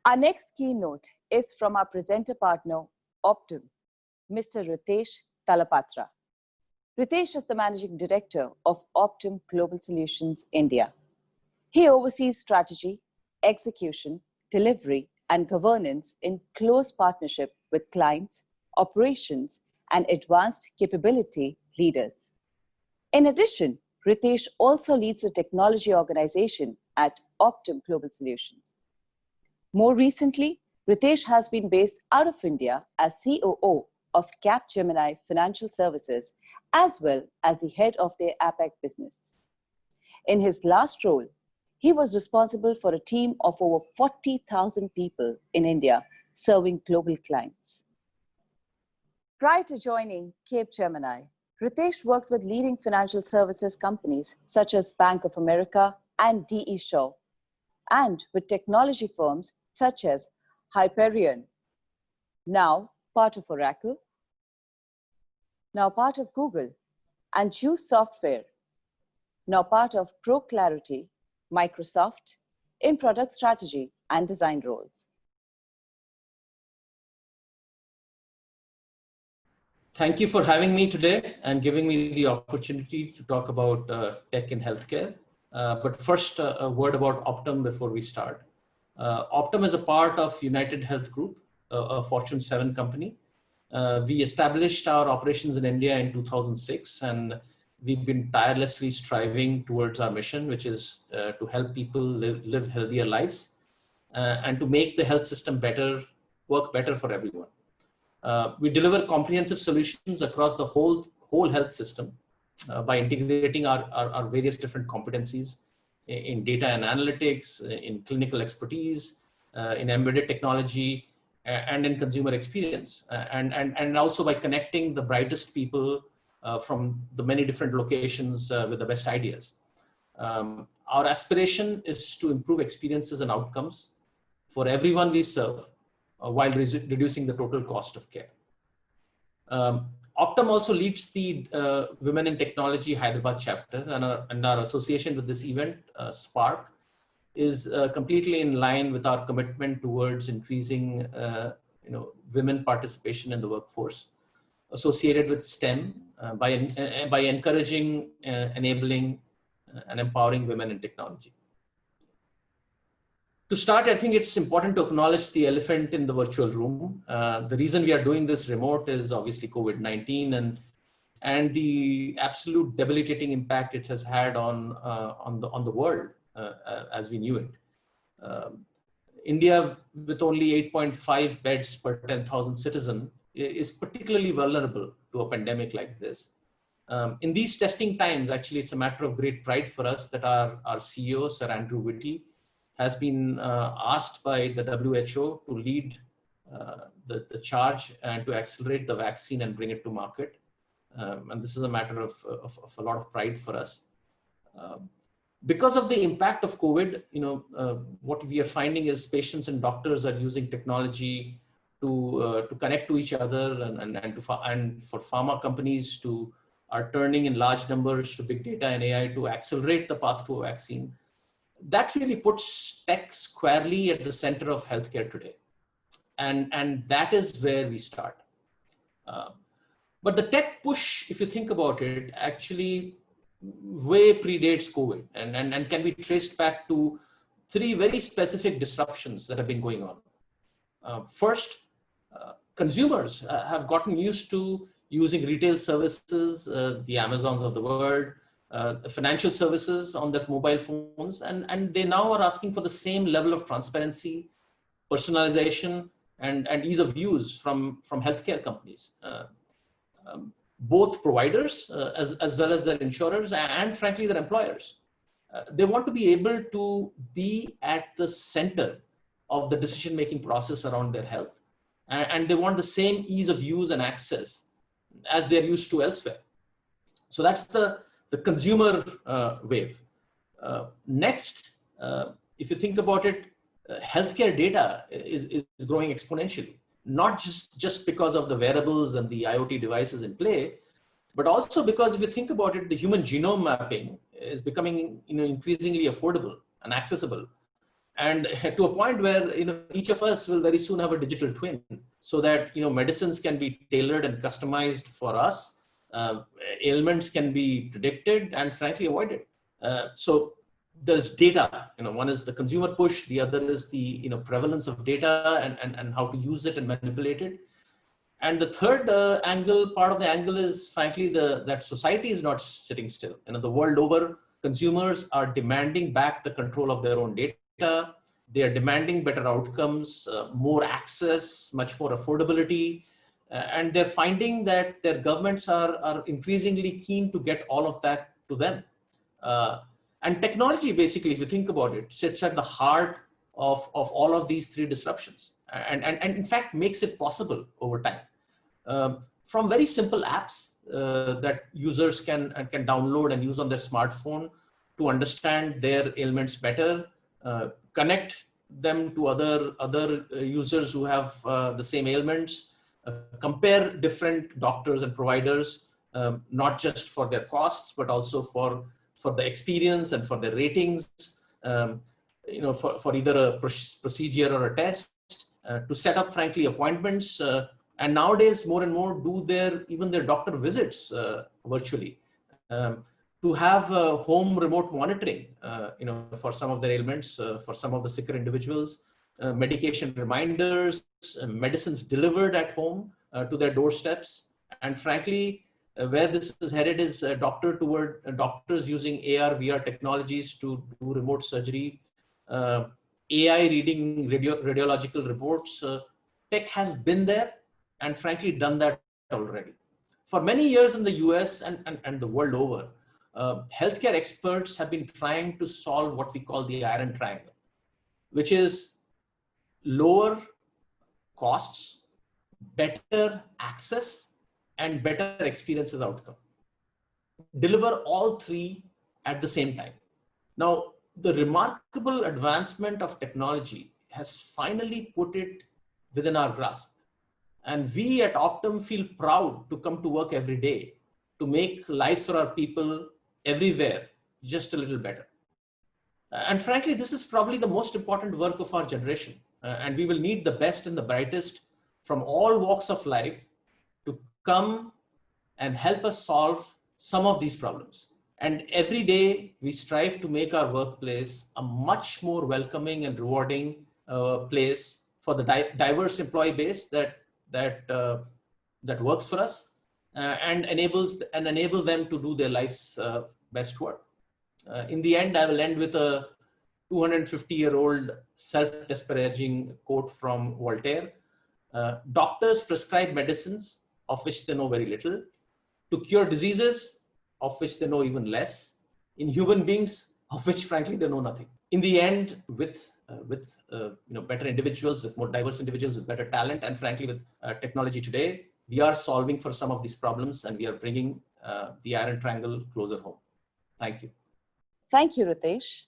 Our next keynote is from our presenter partner, Optum, Mr. Ritesh Talapatra. Ritesh is the Managing Director of Optum Global Solutions India. He oversees strategy, execution, delivery, and governance in close partnership with clients, operations, and advanced capability leaders. In addition, Ritesh also leads the technology organization at Optum Global Solutions. More recently, Ritesh has been based out of India as COO of Capgemini Financial Services, as well as the head of their APAC business. In his last role, he was responsible for a team of over 40,000 people in India serving global clients. Prior to joining Capgemini, Ritesh worked with leading financial services companies such as Bank of America and D.E. Shaw, and with technology firms such as Hyperion, now part of Oracle, now part of Google, and Juice Software, now part of ProClarity, Microsoft, in product strategy and design roles. Thank you for having me today and giving me the opportunity to talk about tech in healthcare. But first, a word about Optum before we start. Optum is a part of United Health Group, a Fortune 7 company. We established our operations in India in 2006, and we've been tirelessly striving towards our mission, which is to help people live healthier lives and to make the health system work better for everyone. We deliver comprehensive solutions across the whole health system by integrating our various different competencies in data and analytics, in clinical expertise, in embedded technology, and in consumer experience, and also by connecting the brightest people from the many different locations with the best ideas. Our aspiration is to improve experiences and outcomes for everyone we serve, while reducing the total cost of care. Optum also leads the Women in Technology Hyderabad chapter, and our association with this event, Spark, is completely in line with our commitment towards increasing women participation in the workforce associated with STEM by encouraging, enabling, and empowering women in technology. To start, I think it's important to acknowledge the elephant in the virtual room. The reason we are doing this remote is obviously COVID-19 and the absolute debilitating impact it has had on the world as we knew it. India, with only 8.5 beds per 10,000 citizens, is particularly vulnerable to a pandemic like this. In these testing times, actually, it's a matter of great pride for us that our CEO, Sir Andrew Whitty, has been asked by the WHO to lead the charge and to accelerate the vaccine and bring it to market. And this is a matter of a lot of pride for us. Because of the impact of COVID, what we are finding is patients and doctors are using technology to connect to each other, and for pharma companies are turning in large numbers to big data and AI to accelerate the path to a vaccine. That really puts tech squarely at the center of healthcare today. And that is where we start. But the tech push, if you think about it, actually way predates COVID and can be traced back to three very specific disruptions that have been going on. First, consumers have gotten used to using retail services, the Amazons of the world, financial services on their mobile phones, and they now are asking for the same level of transparency, personalization, and ease of use from healthcare companies. Both providers as well as their insurers and frankly their employers. They want to be able to be at the center of the decision-making process around their health. And they want the same ease of use and access as they're used to elsewhere. So that's the consumer wave. Next, if you think about it, healthcare data is growing exponentially, not just because of the wearables and the IoT devices in play, but also because if you think about it, the human genome mapping is becoming increasingly affordable and accessible. and to a point where, each of us will very soon have a digital twin, so that, medicines can be tailored and customized for us. Ailments can be predicted and frankly avoided. So there's data, one is the consumer push, the other is the, prevalence of data and how to use it and manipulate it. And the third part of the angle is frankly that society is not sitting still. The world over, consumers are demanding back the control of their own data. They are demanding better outcomes, more access, much more affordability. And they're finding that their governments are increasingly keen to get all of that to them. And technology, basically, if you think about it, sits at the heart of all of these three disruptions, and in fact makes it possible over time. From very simple apps that users can download and use on their smartphone to understand their ailments better, connect them to other users who have the same ailments, compare different doctors and providers, not just for their costs, but also for the experience and for their ratings, for either a procedure or a test, to set up, frankly, appointments, and nowadays more and more do even their doctor visits virtually, to have home remote monitoring, for some of their ailments, for some of the sicker individuals, medication reminders, medicines delivered at home to their doorsteps, and frankly, where this is headed is doctors using AR, VR technologies to do remote surgery, AI reading radiological reports. Tech has been there and frankly done that already. For many years in the US and the world over, healthcare experts have been trying to solve what we call the iron triangle, which is lower costs, better access, and better experiences outcome. Deliver all three at the same time. Now, the remarkable advancement of technology has finally put it within our grasp. And we at Optum feel proud to come to work every day to make lives for our people everywhere just a little better. And frankly, this is probably the most important work of our generation. And we will need the best and the brightest from all walks of life to come and help us solve some of these problems. And every day we strive to make our workplace a much more welcoming and rewarding place for the diverse employee base that works for us, and enable them to do their life's best work. In the end, I will end with a 250-year-old self-disparaging quote from Voltaire. Doctors prescribe medicines of which they know very little, to cure diseases of which they know even less, in human beings of which frankly they know nothing. In the end, with better individuals, with more diverse individuals, with better talent, and frankly with technology today, we are solving for some of these problems, and we are bringing the iron triangle closer home. Thank you. Thank you, Ritesh.